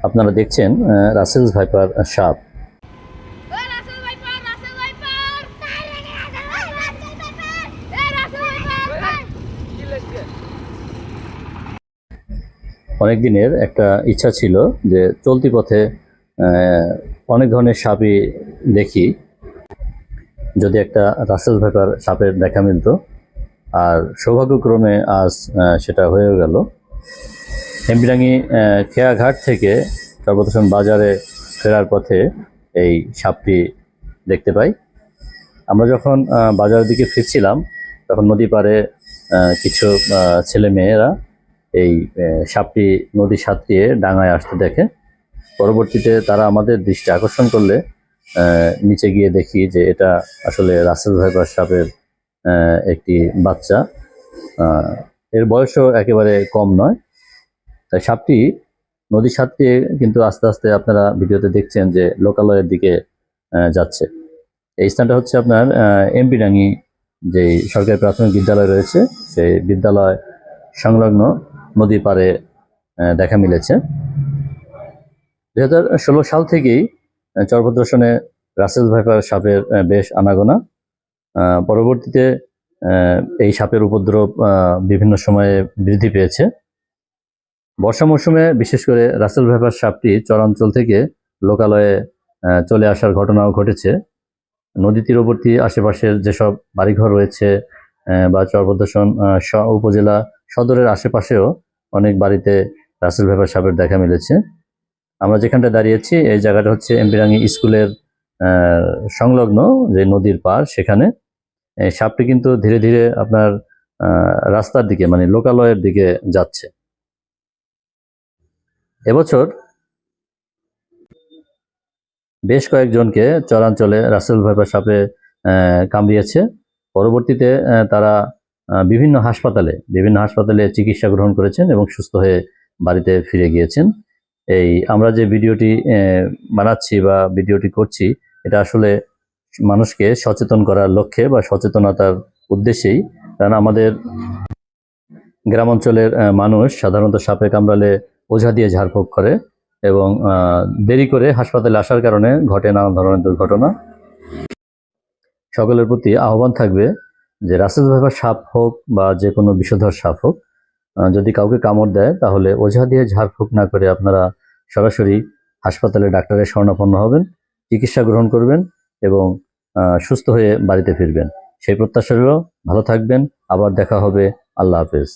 আপনারা দেখছেন Russell's viper সাপ। অনেক দিনের একটা ইচ্ছা ছিল যে চলতি পথে অনেক ধরনের সাপই দেখি, যদি একটা রাসেলস ভাইপার সাপের দেখা মিলত। আর সৌভাগ্যক্রমে আজ সেটা হয়ে গেল। হেমবিরাঙ্গি খেয়াঘাট থেকে সর্বপ্রথম বাজারে ফেরার পথে এই সাপটি দেখতে পাই। আমরা যখন বাজারের দিকে ফিরছিলাম তখন নদী পাড়ে কিছু ছেলে মেয়েরা এই সাপটি নদী সাঁতরিয়ে ডাঙায় আসতে দেখে। পরবর্তীতে তারা আমাদের দৃষ্টি আকর্ষণ করলে নিচে গিয়ে দেখি যে এটা আসলে রাসেল ভাইপার সাপের একটি বাচ্চা। এর বয়সও একেবারে কম নয়। তাই সাপটি নদী সাঁতরিয়ে কিন্তু আস্তে আস্তে আপনারা ভিডিওতে দেখছেন যে লোকালয়ের দিকে যাচ্ছে। এই স্থানটা হচ্ছে আপনার এমপিডাঙ্গি যে সরকারি প্রাথমিক বিদ্যালয় রয়েছে, সেই বিদ্যালয় সংলগ্ন নদীর পাড়ে দেখা মিলেছে। 2016 সাল থেকেই চরভদ্রসনে রাসেল ভাইপার সাপের বেশ আনাগোনা। পরবর্তীতে এই সাপের উপদ্রব বিভিন্ন সময়ে বৃদ্ধি পেয়েছে। বর্ষা মৌসুমে বিশেষ করে রাসেল ভাইপার সাপটি চরাঞ্চল থেকে লোকালয়ে চলে আসার ঘটনাও ঘটেছে। নদী তীরবর্তী আশেপাশের যেসব বাড়িঘর রয়েছে বা চরভদ্রসন উপজেলা সদরের আশেপাশেও অনেক বাড়িতে রাসেল ভাইপার সাপের দেখা মিলেছে। আমরা যেখানটা দাঁড়িয়েছি এই জায়গাটা হচ্ছে এমপিরাঙ্গি স্কুলের সংলগ্ন যে নদীর পাড়, সেখানে সাপটি কিন্তু ধীরে ধীরে আপনার রাস্তার দিকে মানে লোকালয়ের দিকে যাচ্ছে। এবছর বেশ কয়েকজনকে চরাঞ্চলে রাসেল ভাইপার সাপে কামড়িয়েছে। পরবর্তীতে তারা বিভিন্ন হাসপাতালে চিকিৎসা গ্রহণ করেছেন এবং সুস্থ হয়ে বাড়িতে ফিরে গিয়েছেন। এই আমরা যে ভিডিওটি বানাচ্ছি বা ভিডিওটি করছি, এটা আসলে মানুষকে সচেতন করার লক্ষ্যে বা সচেতনতার উদ্দেশ্যেই। কারণ আমাদের গ্রামাঞ্চলের মানুষ সাধারণত সাপে কামড়ালে ওঝা দিয়ে ঝাড়ফুঁক করে এবং দেরি করে হাসপাতালে আসার কারণে ঘটে নানা ধরনের দুর্ঘটনা। সকলের প্রতি আহ্বান থাকবে যে রাসেল ভাইপার সাপ হোক বা যে কোনো বিষধর সাপ হোক, যদি কাউকে কামড় দেয় তাহলে ওঝা দিয়ে ঝাড়ফুঁক না করে আপনারা সরাসরি হাসপাতালে ডাক্তারের শরণাপন্ন হবেন, চিকিৎসা গ্রহণ করবেন এবং সুস্থ হয়ে বাড়িতে ফিরবেন। সেই প্রত্যাশা রইল। ভালো থাকবেন। আবার দেখা হবে। আল্লাহ হাফেজ।